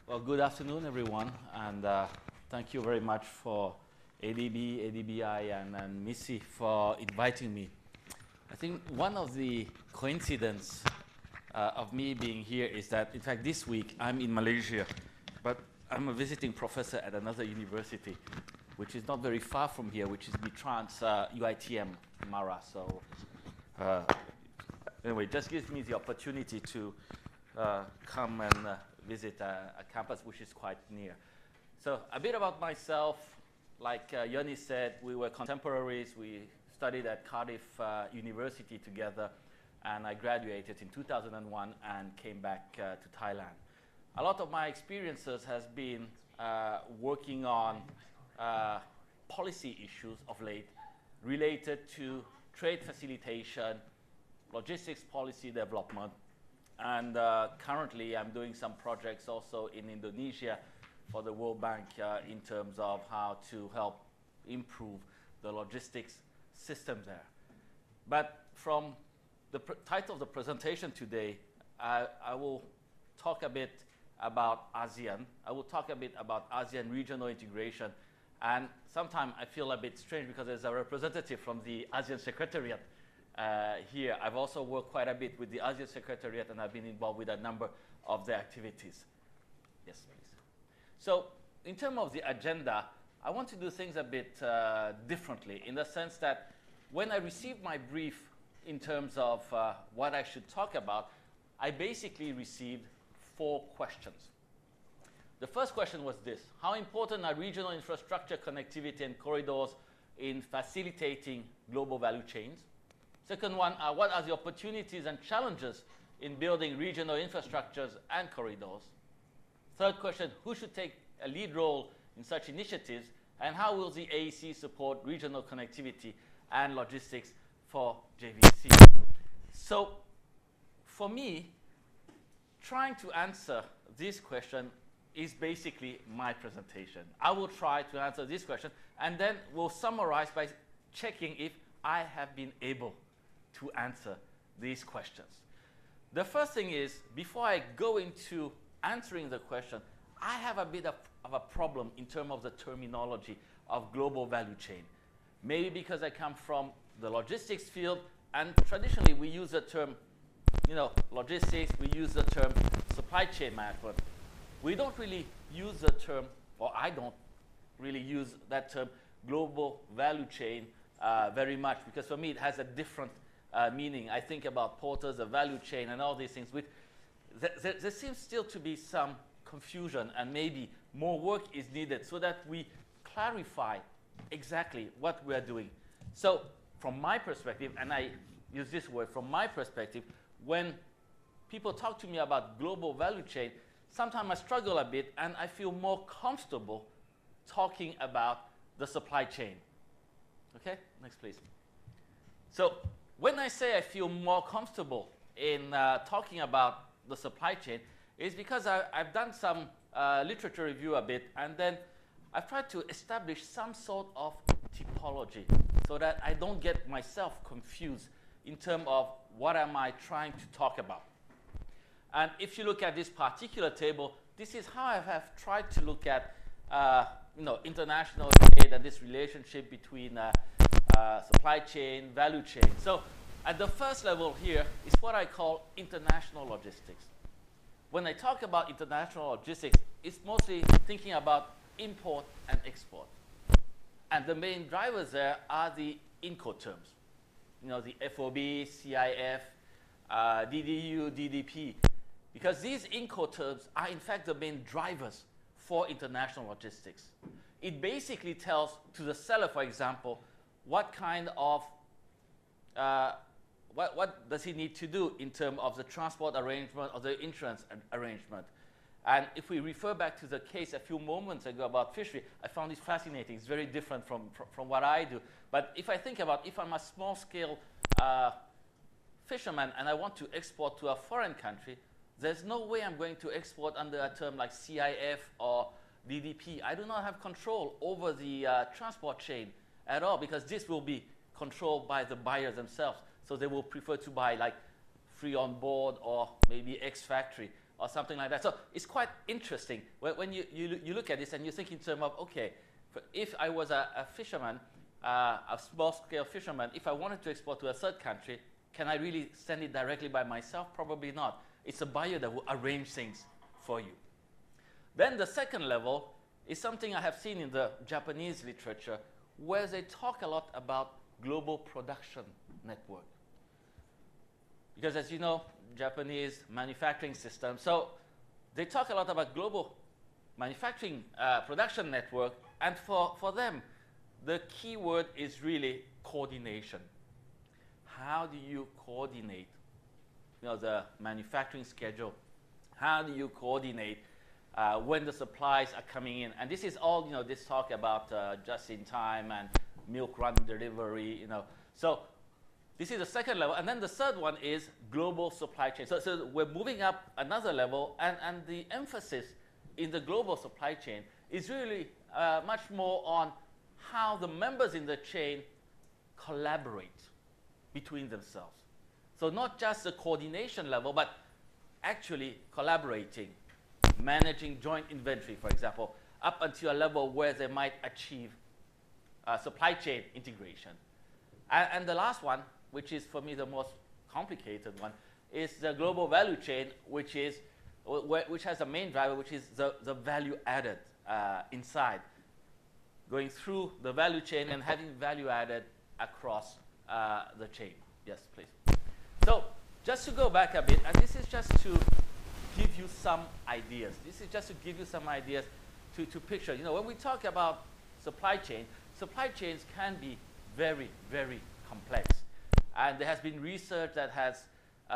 Well, good afternoon, everyone, and thank you very much for ADB, ADBI, and MISI for inviting me. I think one of the coincidences of me being here is that, in fact, this week I'm in Malaysia, but I'm a visiting professor at another university, which is not very far from here, which is BTrans UiTM Mara. So anyway, it just gives me the opportunity to come and visit a campus which is quite near. So a bit about myself. Like Yoni said, we were contemporaries. We studied at Cardiff University together, and I graduated in 2001 and came back to Thailand. A lot of my experiences has been working on policy issues of late related to trade facilitation, logistics policy development, and currently I'm doing some projects also in Indonesia for the World Bank in terms of how to help improve the logistics system there. But from the title of the presentation today, I will talk a bit about ASEAN. I will talk a bit about ASEAN regional integration. And sometimes I feel a bit strange because there's a representative from the ASEAN Secretariat here. I've also worked quite a bit with the ASEAN Secretariat, and I've been involved with a number of their activities. Yes, please. So in terms of the agenda, I want to do things a bit differently, in the sense that when I received my brief in terms of what I should talk about, I basically received 4 questions. The first question was this: how important are regional infrastructure connectivity and corridors in facilitating global value chains? Second one, what are the opportunities and challenges in building regional infrastructures and corridors? Third question, who should take a lead role in such initiatives, and how will the AEC support regional connectivity and logistics for JVC? So for me, trying to answer this question is basically my presentation. I will try to answer this question, and then we'll summarize by checking if I have been able to answer these questions. The first thing is, before I go into answering the question, I have a bit of a problem in terms of the terminology of global value chain. Maybe because I come from the logistics field, and traditionally we use the term, logistics, we use the term supply chain management. We don't really use the term, or I don't really use that term, global value chain very much, because for me it has a different meaning. I think about porters, the value chain, and all these things. There seems still to be some confusion, and maybe more work is needed so that we clarify exactly what we are doing. So from my perspective, and I use this word, from my perspective, when people talk to me about global value chain, sometimes I struggle a bit, and I feel more comfortable talking about the supply chain. Okay, next please. So when I say I feel more comfortable in talking about the supply chain, it's because I've done some literature review a bit, and then I've tried to establish some sort of typology so that I don't get myself confused in terms of what am I trying to talk about. And if you look at this particular table, this is how I have tried to look at international trade and this relationship between supply chain, value chain. So at the first level here is what I call international logistics. When I talk about international logistics, it's mostly thinking about import and export. And the main drivers there are the Incoterms. The FOB, CIF, DDU, DDP. Because these Incoterms are in fact the main drivers for international logistics. It basically tells to the seller, for example, what kind of what does he need to do in terms of the transport arrangement or the insurance arrangement. And if we refer back to the case a few moments ago about fishery, I found it fascinating. It's very different from what I do. But if I think about if I'm a small-scale fisherman and I want to export to a foreign country, there's no way I'm going to export under a term like CIF or DDP. I do not have control over the transport chain at all, because this will be controlled by the buyers themselves. So they will prefer to buy like free on board or maybe ex-factory. or something like that. So it's quite interesting when you look at this and you think in terms of, okay, if I was a fisherman, a small-scale fisherman, if I wanted to export to a third country, can I really send it directly by myself? Probably not. It's a buyer that will arrange things for you. Then the second level is something I have seen in the Japanese literature, where they talk a lot about global production network. Because as you know, Japanese manufacturing system, so they talk a lot about global manufacturing production network, and for them, the key word is really coordination. How do you coordinate, the manufacturing schedule? How do you coordinate when the supplies are coming in? And this is all, this talk about just in time and milk run delivery, So this is the second level. And then the third one is global supply chain. So we're moving up another level, and the emphasis in the global supply chain is really much more on how the members in the chain collaborate between themselves. So not just the coordination level, but actually collaborating, managing joint inventory, for example, up until a level where they might achieve supply chain integration. And the last one, which is for me the most complicated one, is the global value chain, which has a main driver, which is the value added inside, going through the value chain and having value added across the chain. Yes, please. So just to go back a bit, and this is just to give you some ideas. This is just to give you some ideas to picture. When we talk about supply chains can be very, very complex. And there has been research that has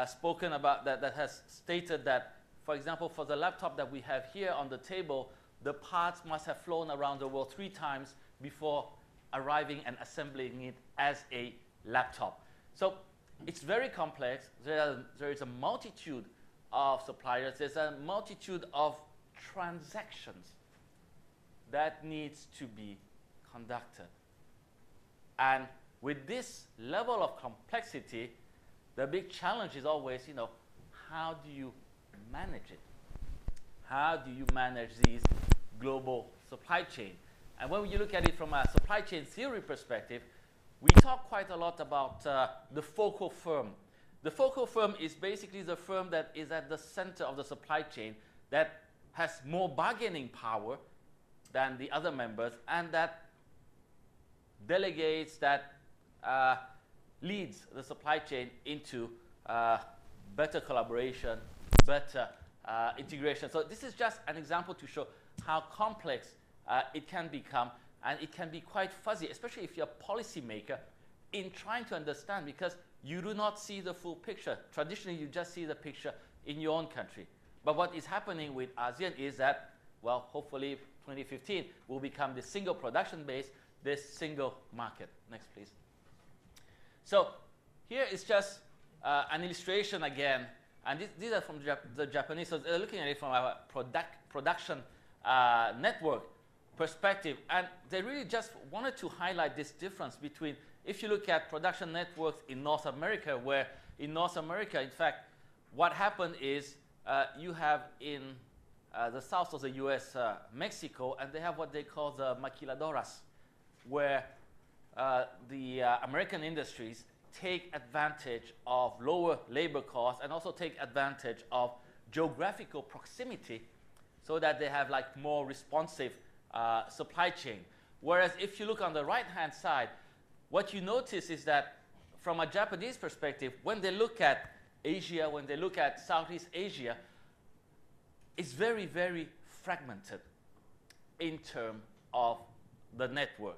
spoken about that has stated that, for example, for the laptop that we have here on the table, the parts must have flown around the world 3 times before arriving and assembling it as a laptop. So it's very complex. There is a multitude of suppliers. There's a multitude of transactions that needs to be conducted. And with this level of complexity, the big challenge is always, how do you manage it? How do you manage these global supply chain? And when you look at it from a supply chain theory perspective, we talk quite a lot about the focal firm. The focal firm is basically the firm that is at the center of the supply chain, that has more bargaining power than the other members, and that delegates, that leads the supply chain into better collaboration, better integration. So this is just an example to show how complex it can become, and it can be quite fuzzy, especially if you're a policymaker in trying to understand, because you do not see the full picture. Traditionally, you just see the picture in your own country. But what is happening with ASEAN is that, well, hopefully 2015 will become the single production base, this single market. Next, please. So here is just an illustration again, and these are from the Japanese. So they're looking at it from a production network perspective, and they really just wanted to highlight this difference between, if you look at production networks in North America, where in North America, in fact, what happened is you have in the south of the US, Mexico, and they have what they call the maquiladoras, where the American industries take advantage of lower labor costs and also take advantage of geographical proximity, so that they have like more responsive supply chain. Whereas if you look on the right-hand side, what you notice is that from a Japanese perspective, when they look at Asia, when they look at Southeast Asia, it's very, very fragmented in terms of the network.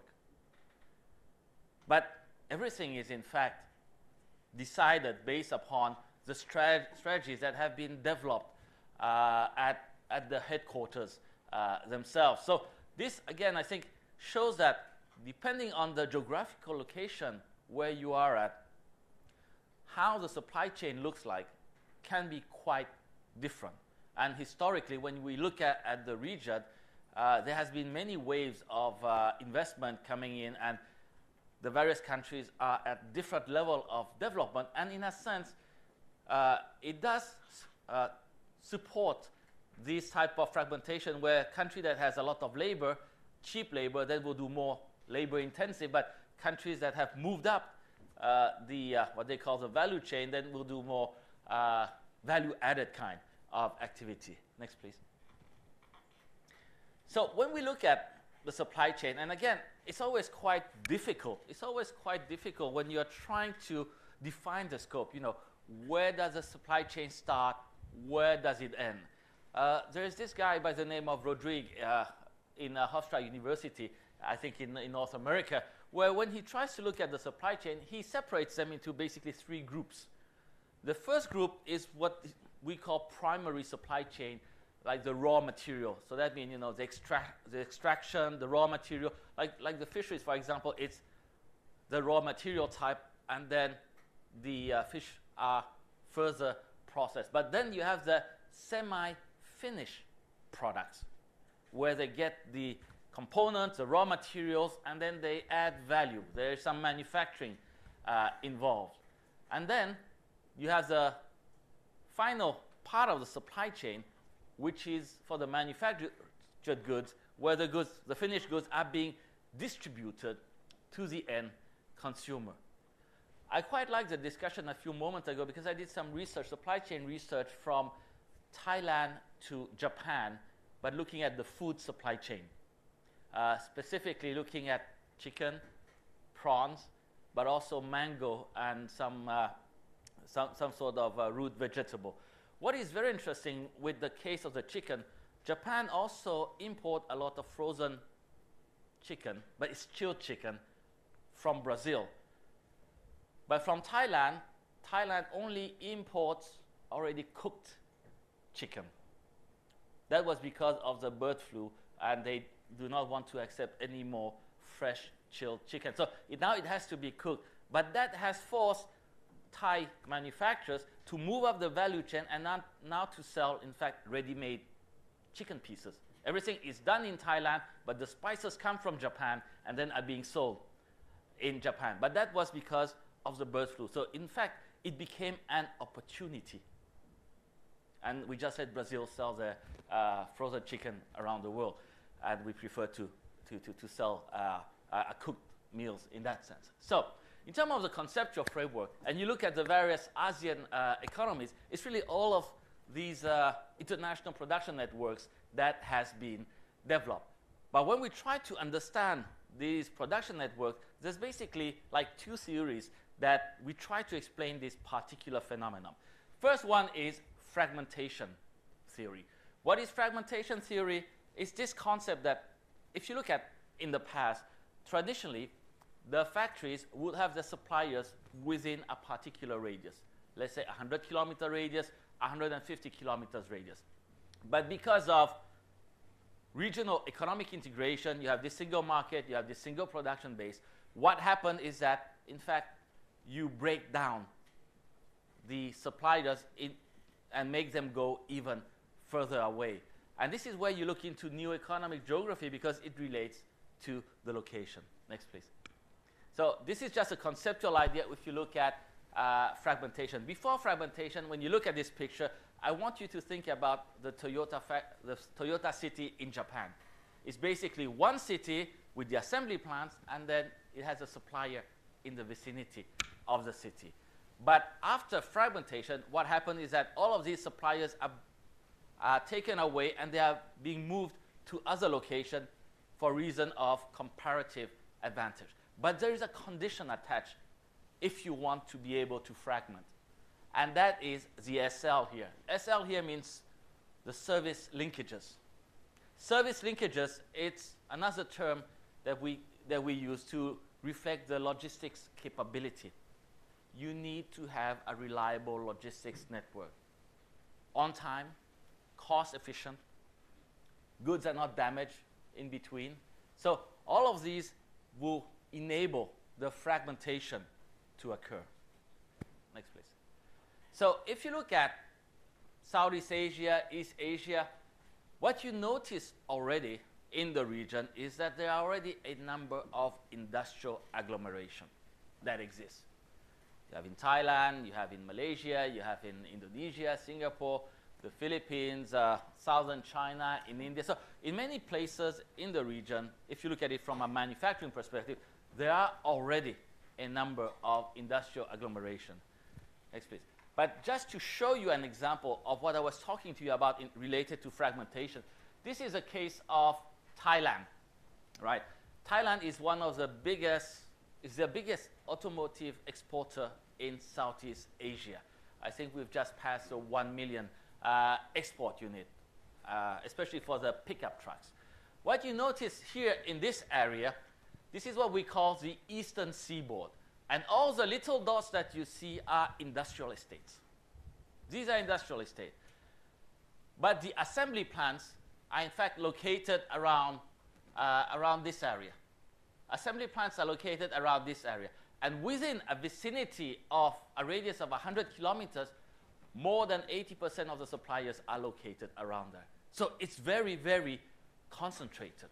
But everything is in fact decided based upon the strategies that have been developed at the headquarters themselves. So this, again, I think shows that depending on the geographical location where you are at, how the supply chain looks like can be quite different. And historically, when we look at the region, there has been many waves of investment coming in, and the various countries are at different level of development. And in a sense, it does support this type of fragmentation where a country that has a lot of labor, cheap labor, then will do more labor intensive, but countries that have moved up what they call the value chain, then will do more value added kind of activity. Next, please. So when we look at the supply chain, and again, it's always quite difficult. It's always quite difficult when you're trying to define the scope. You know, where does the supply chain start? Where does it end? There is this guy by the name of Rodrigue in Hofstra University, I think in North America, where when he tries to look at the supply chain, he separates them into basically three groups. The first group is what we call primary supply chain, like the raw material. So that means, you know, the extraction, the raw material, like the fisheries, for example, it's the raw material type, and then the fish are further processed. But then you have the semi-finished products, where they get the components, the raw materials, and then they add value. There is some manufacturing involved. And then you have the final part of the supply chain, which is for the manufactured goods, where the finished goods are being distributed to the end consumer. I quite like the discussion a few moments ago because I did some research, supply chain research from Thailand to Japan, but looking at the food supply chain, specifically looking at chicken, prawns, but also mango and some sort of root vegetable. What is very interesting with the case of the chicken, Japan also import a lot of frozen chicken, but it's chilled chicken from Brazil. But from Thailand, Thailand only imports already cooked chicken. That was because of the bird flu, and they do not want to accept any more fresh chilled chicken. So now it has to be cooked. But that has forced Thai manufacturers to move up the value chain and now to sell, in fact, ready-made chicken pieces. Everything is done in Thailand, but the spices come from Japan and then are being sold in Japan. But that was because of the bird flu. So in fact, it became an opportunity. And we just said Brazil sells their frozen chicken around the world, and we prefer to sell cooked meals in that sense. So in terms of the conceptual framework, and you look at the various ASEAN economies, it's really all of these international production networks that has been developed. But when we try to understand these production networks, there's basically like two theories that we try to explain this particular phenomenon. First one is fragmentation theory. What is fragmentation theory? It's this concept that if you look at in the past, traditionally, the factories would have the suppliers within a particular radius. Let's say 100 kilometer radius, 150 kilometers radius. But because of regional economic integration, you have this single market, you have this single production base. What happened is that, in fact, you break down the suppliers and make them go even further away. And this is where you look into new economic geography because it relates to the location. Next, please. So this is just a conceptual idea if you look at fragmentation. Before fragmentation, when you look at this picture, I want you to think about the Toyota city in Japan. It's basically one city with the assembly plants, and then it has a supplier in the vicinity of the city. But after fragmentation, what happened is that all of these suppliers are taken away, and they are being moved to other locations for reason of comparative advantage. But there is a condition attached if you want to be able to fragment. And that is the SL here. SL here means the service linkages. Service linkages, it's another term that we use to reflect the logistics capability. You need to have a reliable logistics network. On time, cost efficient, goods are not damaged in between. So all of these will enable the fragmentation to occur. Next, please. So if you look at Southeast Asia, East Asia, what you notice already in the region is that there are already a number of industrial agglomerations that exist. You have in Thailand, you have in Malaysia, you have in Indonesia, Singapore. the Philippines, southern China, in India. So in many places in the region, if you look at it from a manufacturing perspective, there are already a number of industrial agglomeration. Next, please. But just to show you an example of what I was talking to you about related to fragmentation, this is a case of Thailand, right? Thailand is one of the biggest, is the biggest automotive exporter in Southeast Asia. I think we've just passed the 1 million export unit, especially for the pickup trucks. What you notice here in this area, this is what we call the eastern seaboard. And all the little dots that you see are industrial estates. These are industrial estates. But the assembly plants are in fact located around this area. Assembly plants are located around this area. And within a vicinity of a radius of 100 kilometers, more than 80% of the suppliers are located around there. So it's very, very concentrated.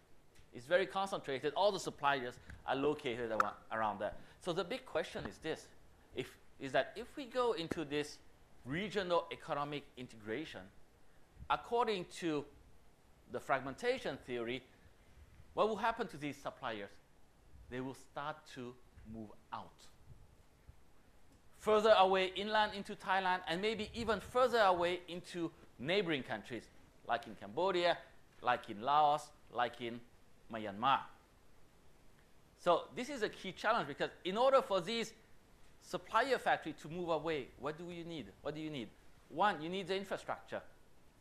It's very concentrated. All the suppliers are located around there. So the big question is this, is that if we go into this regional economic integration, according to the fragmentation theory, what will happen to these suppliers? They will start to move out. Further away inland into Thailand, and maybe even further away into neighboring countries, like in Cambodia, like in Laos, like in Myanmar. So this is a key challenge, because in order for these supplier factories to move away, what do you need? What do you need? One, you need the infrastructure.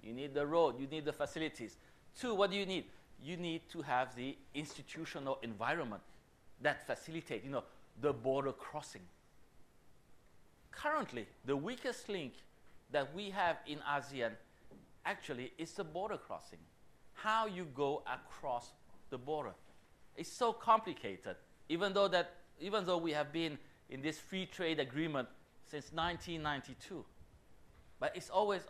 You need the road. You need the facilities. Two, what do you need? You need to have the institutional environment that facilitate, the border crossing. Currently, the weakest link that we have in ASEAN actually is the border crossing. How you go across the border. It's so complicated, even though we have been in this free trade agreement since 1992. But it's always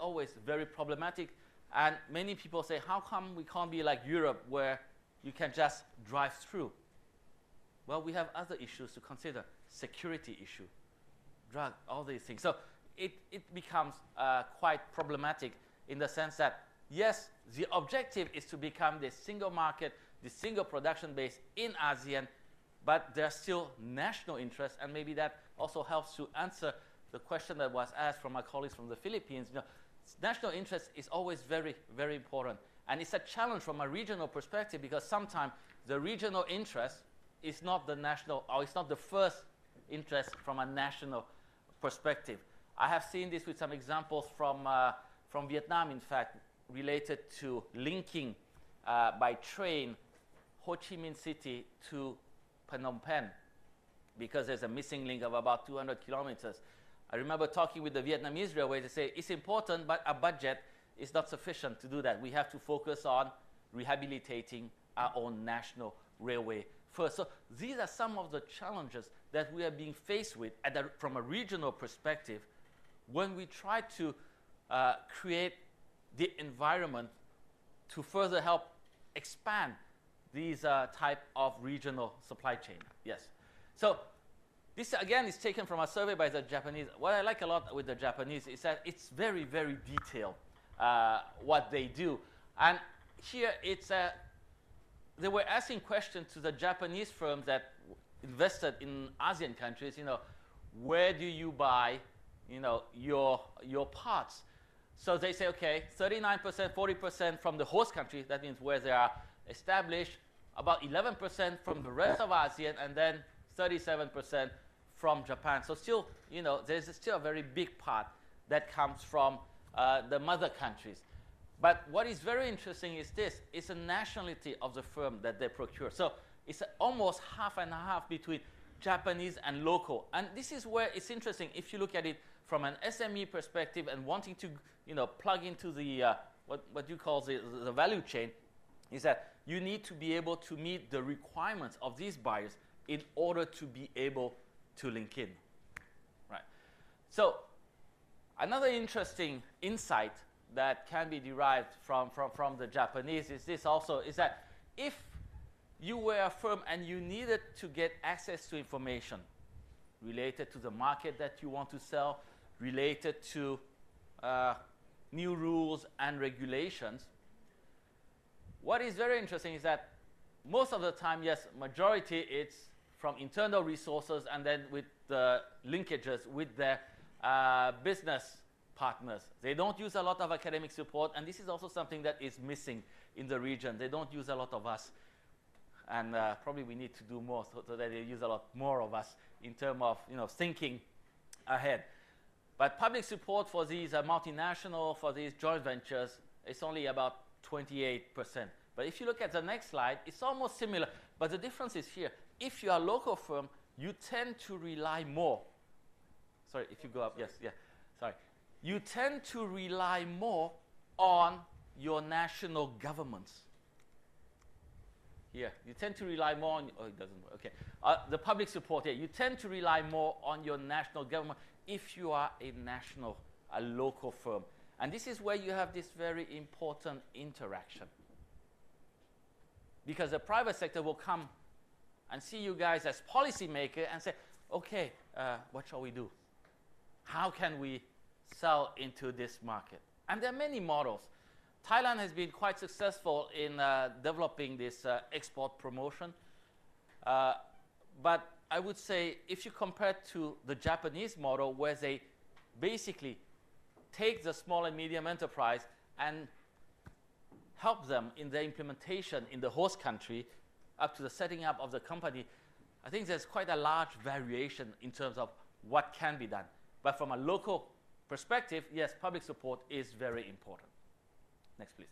very problematic. And many people say, how come we can't be like Europe, where you can just drive through? Well, we have other issues to consider. Security issue, drug, all these things. So it becomes quite problematic in the sense that, yes, the objective is to become the single market, the single production base in ASEAN, but there's still national interest, and maybe that also helps to answer the question that was asked from my colleagues from the Philippines. National interest is always very, very important. And it's a challenge from a regional perspective, because sometimes the regional interest is not the national, or it's not the first interest from a national perspective. I have seen this with some examples from Vietnam, in fact, related to linking by train Ho Chi Minh City to Phnom Penh, because there's a missing link of about 200 kilometers. I remember talking with the Vietnamese railway. They say it's important, but our budget is not sufficient to do that. We have to focus on rehabilitating our own national railway first. So these are some of the challenges that we are being faced with from a regional perspective when we try to create the environment to further help expand these type of regional supply chain. Yes. So this, again, is taken from a survey by the Japanese. What I like a lot with the Japanese is that it's very, very detailed what they do. And here it's they were asking questions to the Japanese firms that invested in ASEAN countries, where do you buy, your parts? So they say, okay, 39%, 40% from the host country, that means where they are established, about 11% from the rest of ASEAN, and then 37% from Japan. So still, there's still a very big part that comes from the mother countries. But what is very interesting is this, it's the nationality of the firm that they procure. So it's almost half and half between Japanese and local. And this is where it's interesting if you look at it from an SME perspective and wanting to plug into the what you call the value chain, is that you need to be able to meet the requirements of these buyers in order to be able to link in. Right. So another interesting insight that can be derived from the Japanese is this also, is that if you were a firm and you needed to get access to information related to the market that you want to sell, related to new rules and regulations. What is very interesting is that most of the time, yes, majority it's from internal resources and then with the linkages with their business partners. They don't use a lot of academic support, and this is also something that is missing in the region. They don't use a lot of us, and probably we need to do more so that they use a lot more of us in terms of thinking ahead. But public support for these multinational, for these joint ventures, is only about 28%. But if you look at the next slide, it's almost similar. But the difference is here. If you are a local firm, you tend to rely more. Sorry, if you go up, yes, yeah, sorry. You tend to rely more on your national governments. Here, you tend to rely more on, oh, it doesn't work, okay. The public support here, you tend to rely more on your national government if you are a local firm. And this is where you have this very important interaction. Because the private sector will come and see you guys as policymakers and say, okay, what shall we do? How can we sell into this market? And there are many models. Thailand has been quite successful in developing this export promotion. But I would say if you compare to the Japanese model, where they basically take the small and medium enterprise and help them in their implementation in the host country up to the setting up of the company, I think there's quite a large variation in terms of what can be done. But from a local perspective, yes, public support is very important. Next, please.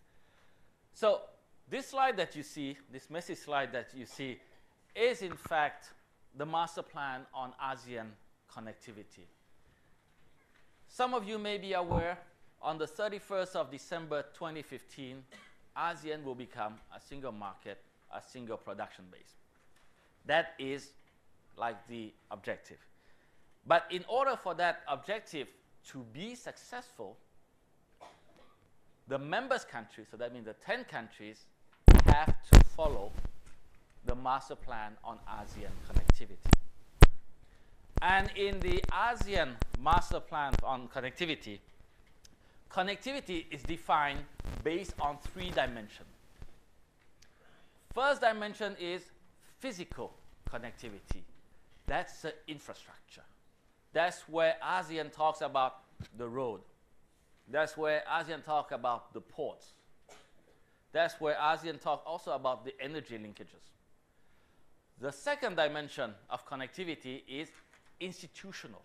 So this slide that you see, this messy slide that you see, is in fact the master plan on ASEAN connectivity. Some of you may be aware, on the 31st of December 2015, ASEAN will become a single market, a single production base. That is like the objective. But in order for that objective to be successful, the members countries, so that means the 10 countries, have to follow the master plan on ASEAN connectivity. And in the ASEAN master plan on connectivity, connectivity is defined based on 3 dimensions. First dimension is physical connectivity. That's the infrastructure. That's where ASEAN talks about the road. That's where ASEAN talks about the ports. That's where ASEAN talks also about the energy linkages. The second dimension of connectivity is institutional.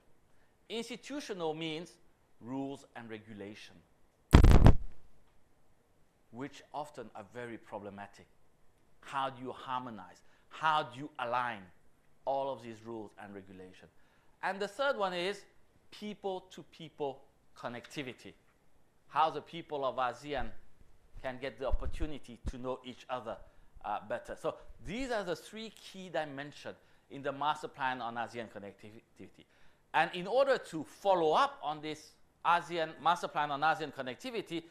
Institutional means rules and regulation, which often are very problematic. How do you harmonize? How do you align all of these rules and regulations? And the third one is people-to-people connectivity. How the people of ASEAN can get the opportunity to know each other better. So these are the 3 key dimensions in the master plan on ASEAN connectivity. And in order to follow up on this ASEAN master plan on ASEAN connectivity,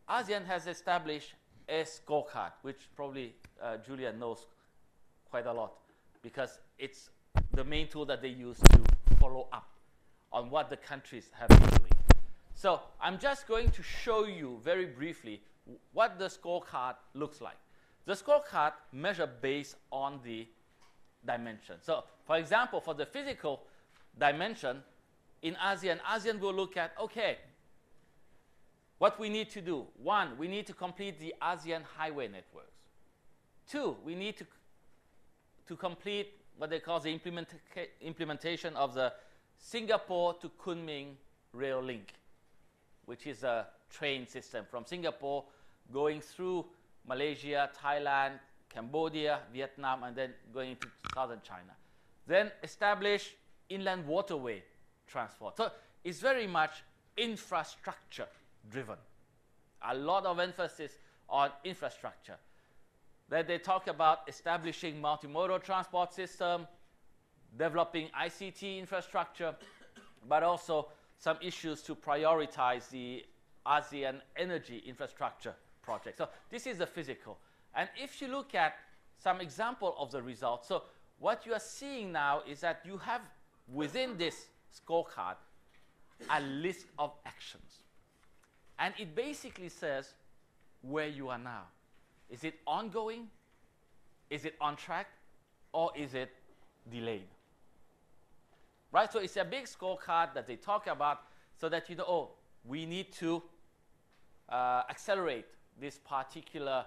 ASEAN has established a scorecard, which probably Julia knows quite a lot, because it's the main tool that they use to follow up on what the countries have been doing. So I'm just going to show you very briefly what the scorecard looks like. The scorecard measures based on the dimension. So for example, for the physical dimension in ASEAN, ASEAN will look at, okay, what we need to do. 1, we need to complete the ASEAN highway networks. 2, we need to complete what they call the implementation of the Singapore to Kunming rail link, which is a train system from Singapore going through Malaysia, Thailand, Cambodia, Vietnam, and then going into southern China. Then establish inland waterway transport. So it's very much infrastructure driven. A lot of emphasis on infrastructure. Then they talk about establishing multimodal transport system, developing ICT infrastructure, but also some issues to prioritize the ASEAN energy infrastructure project. So this is the physical. And if you look at some example of the results, so what you are seeing now is that you have within this scorecard a list of actions. And it basically says where you are now. Is it ongoing? Is it on track? Or is it delayed? Right? So it's a big scorecard that they talk about so that you know, oh, we need to accelerate this particular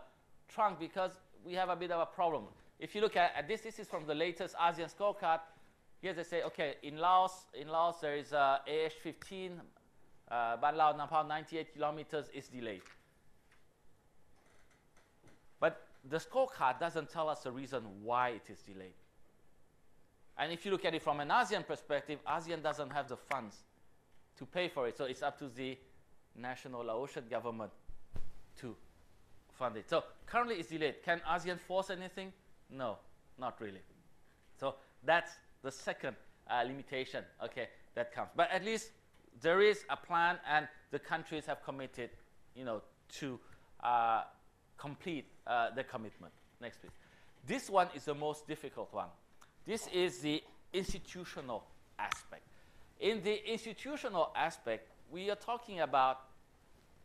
trunk because we have a bit of a problem. If you look at this is from the latest ASEAN scorecard. Here they say, okay, in Laos there is AH15, Ban Lao Nepal 98 kilometers is delayed. But the scorecard doesn't tell us the reason why it is delayed. And if you look at it from an ASEAN perspective, ASEAN doesn't have the funds to pay for it. So it's up to the national Laotian government to fund it. So currently it's delayed. Can ASEAN force anything? No, not really. So that's the second limitation, okay, that comes. But at least there is a plan, and the countries have committed, you know, to complete the commitment. Next, please. This one is the most difficult one. This is the institutional aspect. In the institutional aspect, we are talking about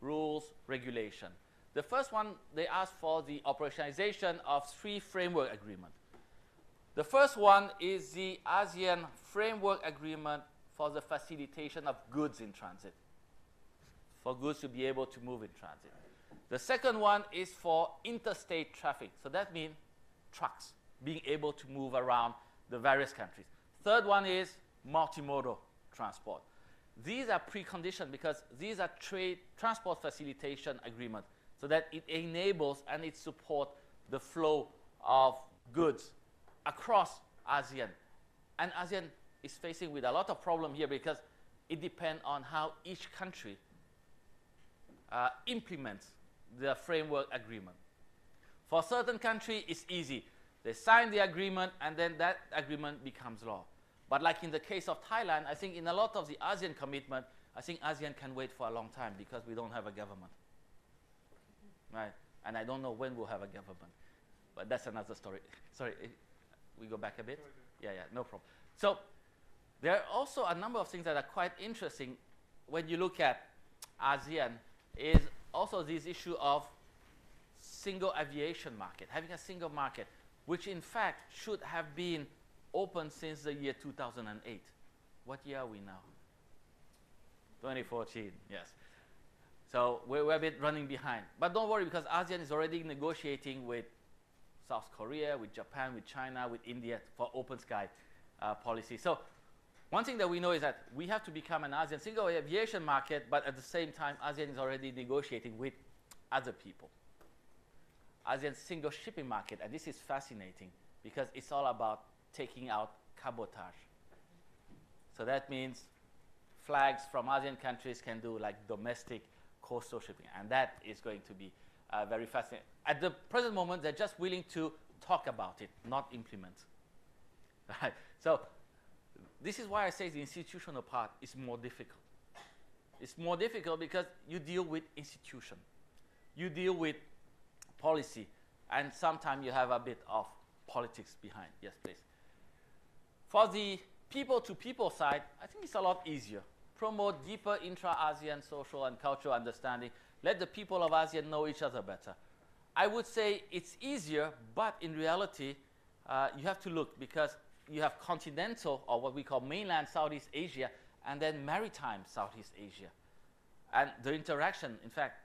rules, regulation. The first one, they ask for the operationalization of 3 framework agreements. The first one is the ASEAN Framework Agreement for the facilitation of goods in transit, for goods to be able to move in transit. The second one is for interstate traffic. So that means trucks being able to move around the various countries. Third one is multimodal transport. These are preconditions because these are trade transport facilitation agreements, so that it enables and it supports the flow of goods across ASEAN. And ASEAN is facing with a lot of problem here because it depends on how each country implements the framework agreement. For certain countries, it's easy. They sign the agreement and then that agreement becomes law. But like in the case of Thailand, I think in a lot of the ASEAN commitment, I think ASEAN can wait for a long time because we don't have a government. Right? And I don't know when we'll have a government. But that's another story. Sorry, we go back a bit? Yeah, no problem. So there are also a number of things that are quite interesting when you look at ASEAN is also this issue of single aviation market, having a single market, which in fact should have been open since the year 2008. What year are we now? 2014, yes. So we're a bit running behind. But don't worry, because ASEAN is already negotiating with South Korea, with Japan, with China, with India for open sky policy. So one thing that we know is that we have to become an ASEAN single aviation market, but at the same time, ASEAN is already negotiating with other people. ASEAN single shipping market, and this is fascinating because it's all about taking out cabotage. So that means flags from ASEAN countries can do like domestic coastal shipping, and that is going to be very fascinating. At the present moment, they're just willing to talk about it, not implement. Right? So this is why I say the institutional part is more difficult. It's more difficult because you deal with institution. You deal with policy, and sometimes you have a bit of politics behind. Yes, please. For the people-to-people side, I think it's a lot easier. Promote deeper intra-ASEAN social and cultural understanding. Let the people of ASEAN know each other better. I would say it's easier, but in reality, you have to look because you have continental, or what we call mainland Southeast Asia, and then maritime Southeast Asia. And the interaction, in fact,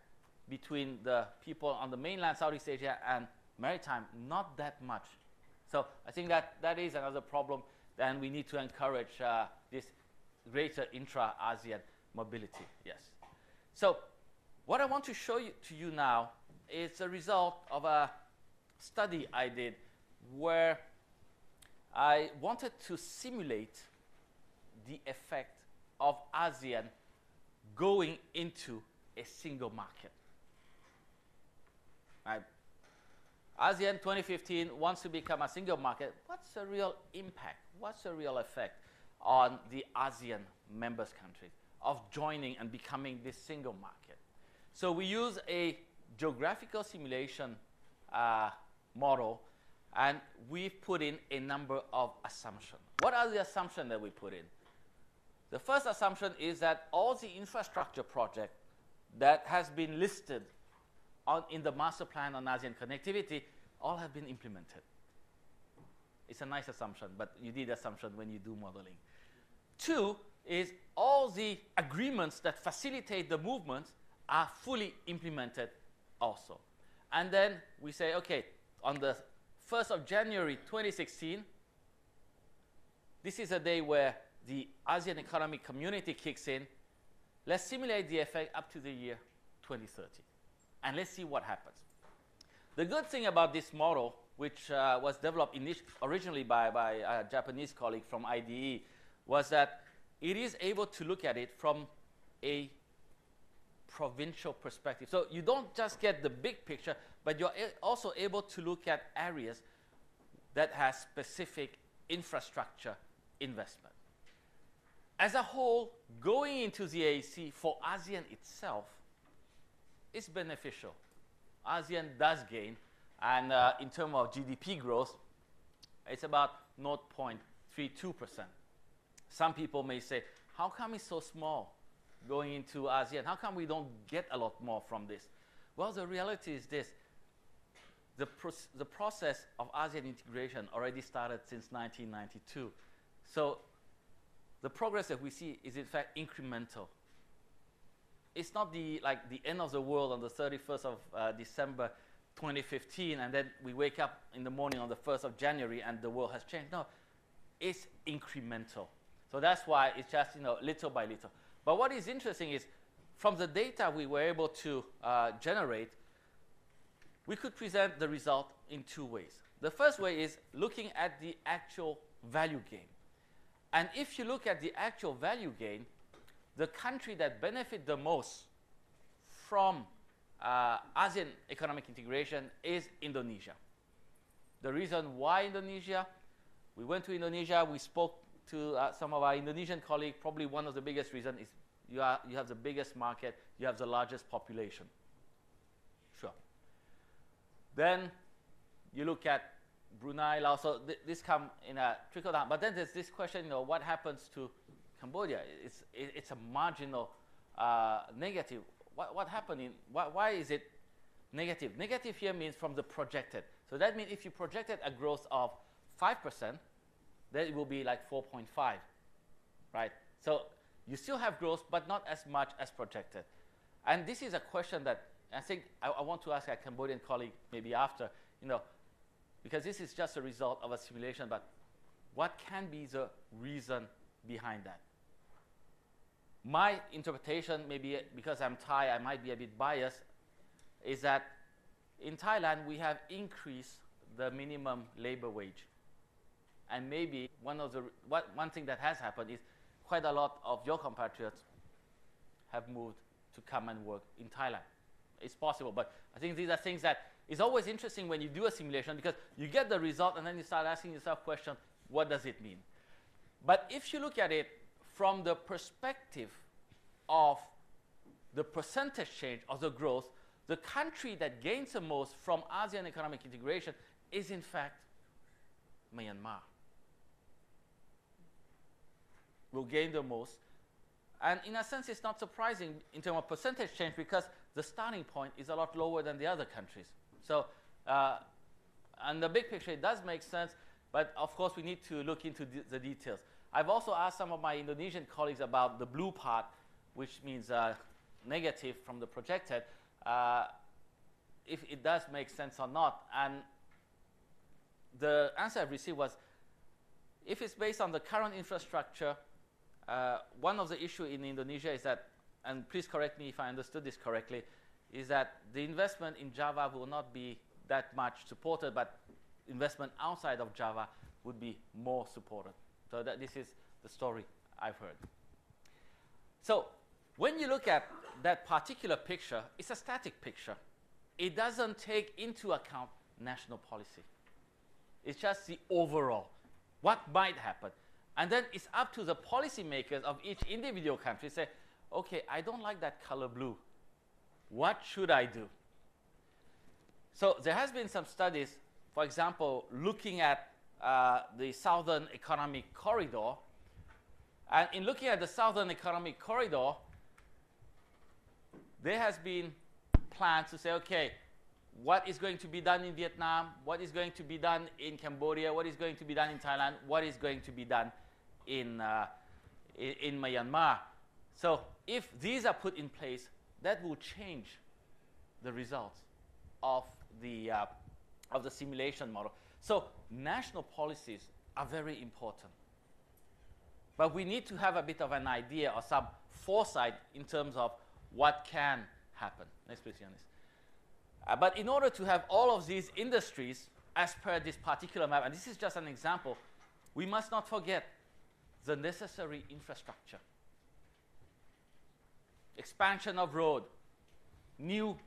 between the people on the mainland Southeast Asia and maritime, not that much. So I think that is another problem, and we need to encourage this greater intra-ASEAN mobility. Yes. So what I want to show to you now is a result of a study I did where I wanted to simulate the effect of ASEAN going into a single market. Right? ASEAN 2015 wants to become a single market. What's the real impact? What's the real effect on the ASEAN members countries of joining and becoming this single market? So we use a geographical simulation model, and we've put in a number of assumptions. What are the assumptions that we put in? The first assumption is that all the infrastructure projects that has been listed in the master plan on ASEAN connectivity all have been implemented. It's a nice assumption, but you need assumption when you do modeling. 2 is all the agreements that facilitate the movements are fully implemented also. And then we say, okay, on the 1st of January 2016, this is a day where the ASEAN Economic Community kicks in. Let's simulate the effect up to the year 2030. And let's see what happens. The good thing about this model, which was developed originally by a Japanese colleague from IDE, was that it is able to look at it from a provincial perspective. So you don't just get the big picture, but you're also able to look at areas that have specific infrastructure investment. As a whole, going into the AEC for ASEAN itself is beneficial. ASEAN does gain, and in terms of GDP growth, it's about 0.32%. Some people may say, how come it's so small going into ASEAN? How come we don't get a lot more from this? Well, the reality is this. The process of ASEAN integration already started since 1992. So the progress that we see is in fact incremental. It's not like the end of the world on the 31st of December 2015, and then we wake up in the morning on the 1st of January and the world has changed. No, it's incremental. So that's why it's just little by little. But what is interesting is from the data we were able to generate, we could present the result in 2 ways. The first way is looking at the actual value gain. And if you look at the actual value gain, the country that benefit the most from ASEAN economic integration is Indonesia. The reason why Indonesia, we went to Indonesia, we spoke to some of our Indonesian colleagues. Probably one of the biggest reasons is you have the biggest market, you have the largest population. Sure. Then you look at Brunei, Laos, so this come in a trickle down. But then there's this question, what happens to Cambodia? It's a marginal negative. What happened why is it negative? Negative here means from the projected. So that means if you projected a growth of 5%, then it will be like 4.5, right? So you still have growth, but not as much as projected. And this is a question that I think I want to ask a Cambodian colleague maybe after, because this is just a result of a simulation, but what can be the reason behind that? My interpretation, maybe because I'm Thai, I might be a bit biased, is that in Thailand we have increased the minimum labor wage. And maybe one thing that has happened is quite a lot of your compatriots have moved to come and work in Thailand. It's possible, but I think these are things that is always interesting when you do a simulation, because you get the result and then you start asking yourself questions, what does it mean? But if you look at it from the perspective of the percentage change of the growth, the country that gains the most from ASEAN economic integration is in fact Myanmar. Will gain the most. And in a sense, it's not surprising in terms of percentage change, because the starting point is a lot lower than the other countries. So, and the big picture, it does make sense, but of course we need to look into the details. I've also asked some of my Indonesian colleagues about the blue part, which means negative from the projected, if it does make sense or not. And the answer I've received was, if it's based on the current infrastructure, one of the issues in Indonesia is that, and please correct me if I understood this correctly, is that the investment in Java will not be that much supported, but investment outside of Java would be more supported. So this is the story I've heard. So when you look at that particular picture, it's a static picture. It doesn't take into account national policy. It's just the overall, what might happen. And then it's up to the policymakers of each individual country to say, okay, I don't like that color blue. What should I do? So there has been some studies, for example, looking at the Southern Economic Corridor. And in looking at the Southern Economic Corridor, there has been plans to say, okay, what is going to be done in Vietnam, what is going to be done in Cambodia, what is going to be done in Thailand, what is going to be done in Myanmar. So if these are put in place, that will change the results of the simulation model. So national policies are very important. But we need to have a bit of an idea or some foresight in terms of what can happen. Next, please, Yanis. But in order to have all of these industries as per this particular map, and this is just an example, we must not forget the necessary infrastructure. Expansion of road, new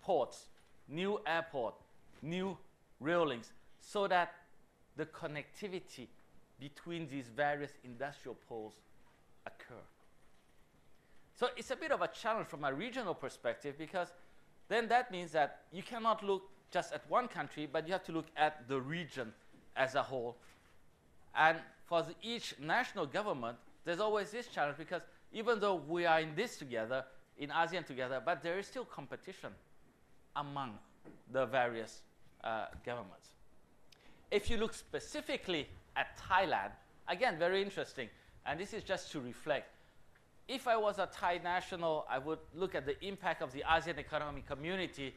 ports, new airport, new rail links, so that the connectivity between these various industrial poles occur. So it's a bit of a challenge from a regional perspective, because then that means that you cannot look just at one country, but you have to look at the region as a whole. And for each national government, there's always this challenge, because even though we are in this together, in ASEAN together, but there is still competition among the various governments. If you look specifically at Thailand, again, very interesting, and this is just to reflect. If I was a Thai national, I would look at the impact of the ASEAN economic community.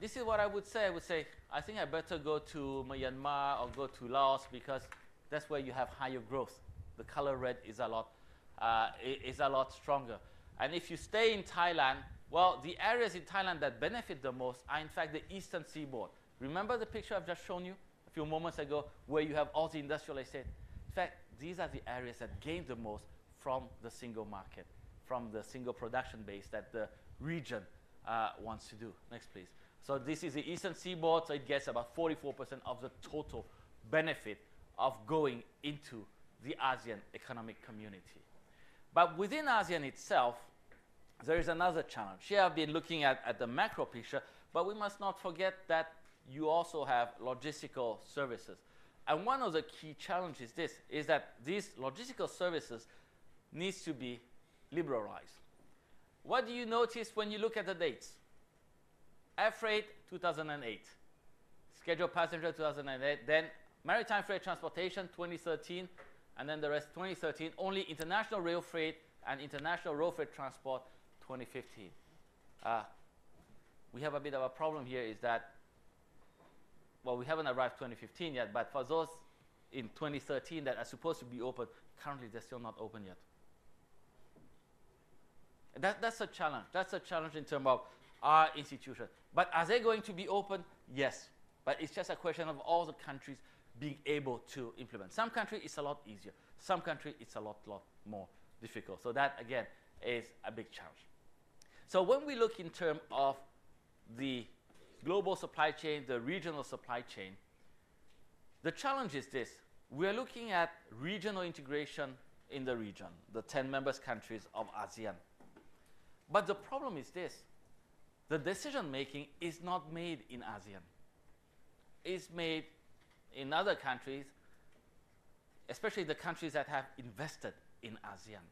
This is what I would say. I would say, I think I better go to Myanmar or go to Laos, because that's where you have higher growth. The color red is a lot stronger. And if you stay in Thailand, well, the areas in Thailand that benefit the most are in fact the eastern seaboard. Remember the picture I've just shown you a few moments ago, where you have all the industrial estate? In fact, these are the areas that gain the most from the single market, from the single production base that the region wants to do. Next, please. So this is the eastern seaboard, so it gets about 44% of the total benefit of going into the ASEAN economic community. But within ASEAN itself, there is another challenge. Here I've been looking at the macro picture, but we must not forget that you also have logistical services. And one of the key challenges is that these logistical services needs to be liberalized. What do you notice when you look at the dates? Air freight, 2008. Scheduled passenger, 2008. Then maritime freight transportation, 2013. And then the rest, 2013. Only international rail freight and international road freight transport, 2015. We have a bit of a problem here, is that, well, we haven't arrived 2015 yet, but for those in 2013 that are supposed to be open, currently they're still not open yet. That's a challenge. That's a challenge in terms of our institution. But are they going to be open? Yes. But it's just a question of all the countries being able to implement. Some countries it's a lot easier. Some countries it's a lot more difficult. So that, again, is a big challenge. So when we look in terms of the global supply chain, the regional supply chain, the challenge is this. We're looking at regional integration in the region, the 10 member countries of ASEAN. But the problem is this. The decision-making is not made in ASEAN. It's made in other countries, especially the countries that have invested in ASEAN.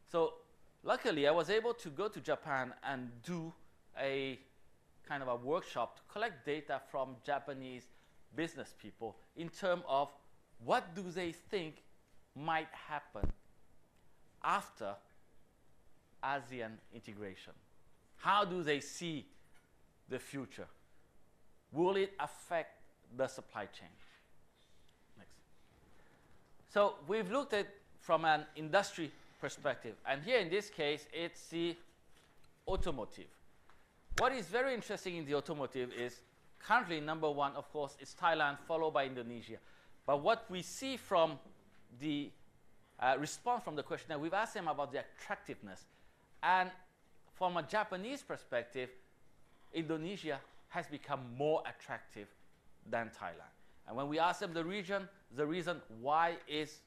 So luckily, I was able to go to Japan and do a kind of a workshop to collect data from Japanese business people in terms of what do they think might happen after ASEAN integration. How do they see the future? Will it affect the supply chain? Next. So we've looked at from an industry perspective, and here in this case, it's the automotive. What is very interesting in the automotive is currently number one, of course, is Thailand, followed by Indonesia. But what we see from the response from the questionnaire, we've asked them about the attractiveness. And from a Japanese perspective, Indonesia has become more attractive than Thailand. And when we ask them the reason why is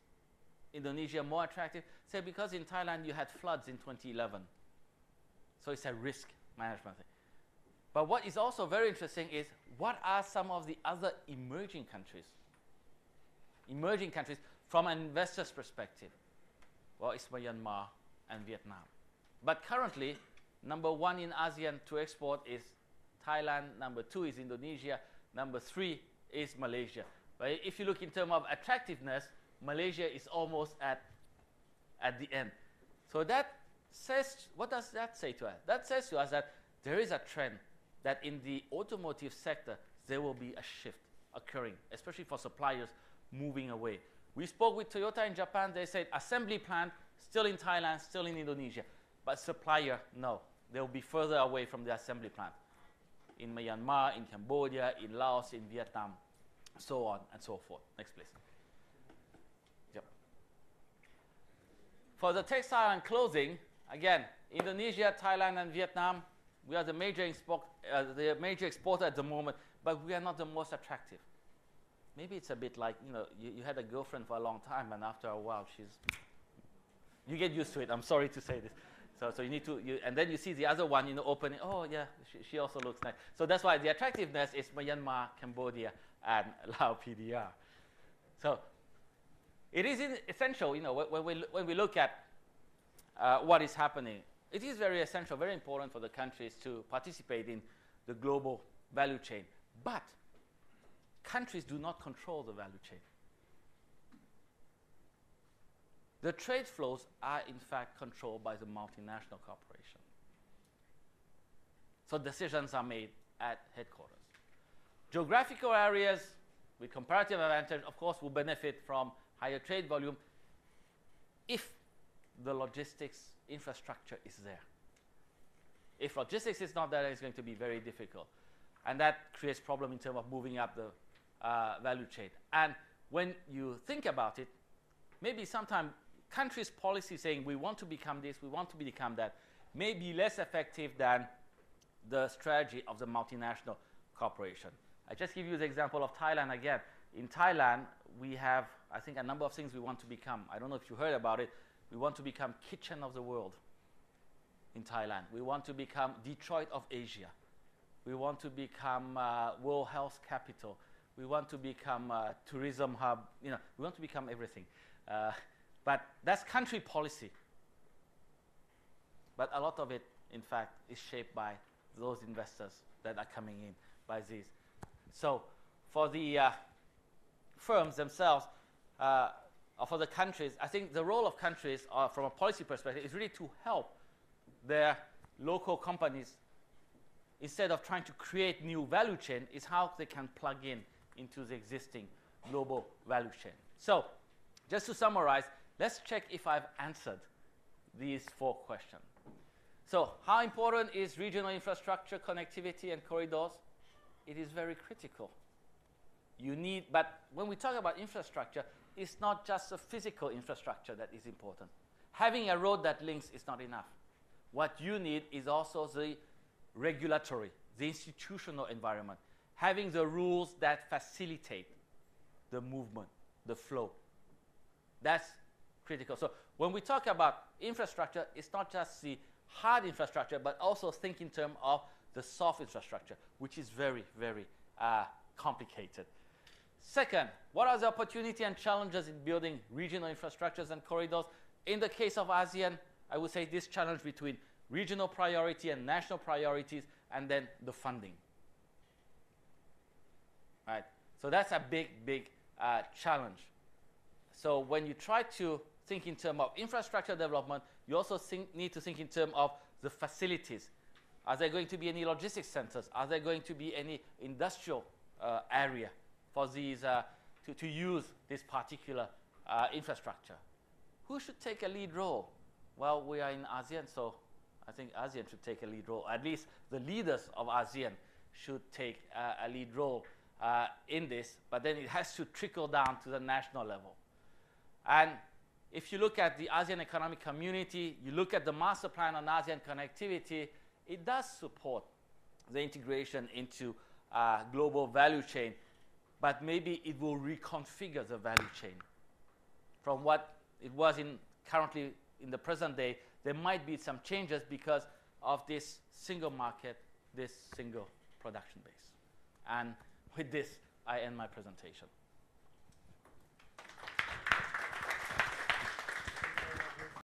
Indonesia more attractive, say because in Thailand you had floods in 2011. So it's a risk management thing. But what is also very interesting is what are some of the other emerging countries? Emerging countries from an investor's perspective. Well, it's Myanmar and Vietnam. But currently, number 1 in ASEAN to export is Thailand, number 2 is Indonesia, number 3 is Malaysia. But if you look in terms of attractiveness, Malaysia is almost at the end. So that says, what does that say to us? That says to us that there is a trend that in the automotive sector, there will be a shift occurring, especially for suppliers moving away. We spoke with Toyota in Japan. They said assembly plant still in Thailand, still in Indonesia. But supplier, no. They'll be further away from the assembly plant. In Myanmar, in Cambodia, in Laos, in Vietnam, so on and so forth. Next, please. Yep. For the textile and clothing, again, Indonesia, Thailand, and Vietnam, we are the major exporter at the moment, but we are not the most attractive. Maybe it's a bit like, you know, you had a girlfriend for a long time, and after a while, you get used to it. I'm sorry to say this. So you need to, and then you see the other one, you know, opening. Oh yeah, she also looks nice. So that's why the attractiveness is Myanmar, Cambodia, and Laos PDR. So it is essential, you know, when we look at what is happening. It is very essential, very important for the countries to participate in the global value chain. But countries do not control the value chain. The trade flows are, in fact, controlled by the multinational corporation. So decisions are made at headquarters. Geographical areas with comparative advantage, of course, will benefit from higher trade volume if the logistics infrastructure is there. If logistics is not there, it's going to be very difficult. And that creates problem in terms of moving up the value chain. And when you think about it, maybe sometimes countries' policy saying we want to become this, we want to become that, may be less effective than the strategy of the multinational corporation. I just give you the example of Thailand again. In Thailand, we have, I think, a number of things we want to become. I don't know if you heard about it. We want to become kitchen of the world in Thailand. We want to become Detroit of Asia. We want to become World Health Capital. We want to become tourism hub. You know, we want to become everything. But that's country policy. But a lot of it, in fact, is shaped by those investors that are coming in by these. So for the firms themselves, or for the countries, I think the role of countries, from a policy perspective, is really to help their local companies, instead of trying to create new value chain, is how they can plug in into the existing global value chain. So just to summarize, let's check if I've answered these 4 questions. So how important is regional infrastructure, connectivity, and corridors? It is very critical. You need, but when we talk about infrastructure, it's not just the physical infrastructure that is important. Having a road that links is not enough. What you need is also the regulatory, the institutional environment, having the rules that facilitate the movement, the flow. That's critical. So when we talk about infrastructure, it's not just the hard infrastructure, but also think in terms of the soft infrastructure, which is very, very complicated. Second, what are the opportunities and challenges in building regional infrastructures and corridors? In the case of ASEAN, I would say this challenge between regional priority and national priorities, and then the funding. Right? So that's a big, big challenge. So when you try to think in terms of infrastructure development, you also need to think in terms of the facilities. Are there going to be any logistics centers? Are there going to be any industrial area for these to use this particular infrastructure? Who should take a lead role? Well, we are in ASEAN, so I think ASEAN should take a lead role. At least the leaders of ASEAN should take a lead role in this, but then it has to trickle down to the national level. And if you look at the ASEAN Economic Community, you look at the master plan on ASEAN connectivity, it does support the integration into global value chain, but maybe it will reconfigure the value chain. From what it was currently in the present day, there might be some changes because of this single market, this single production base. And with this, I end my presentation.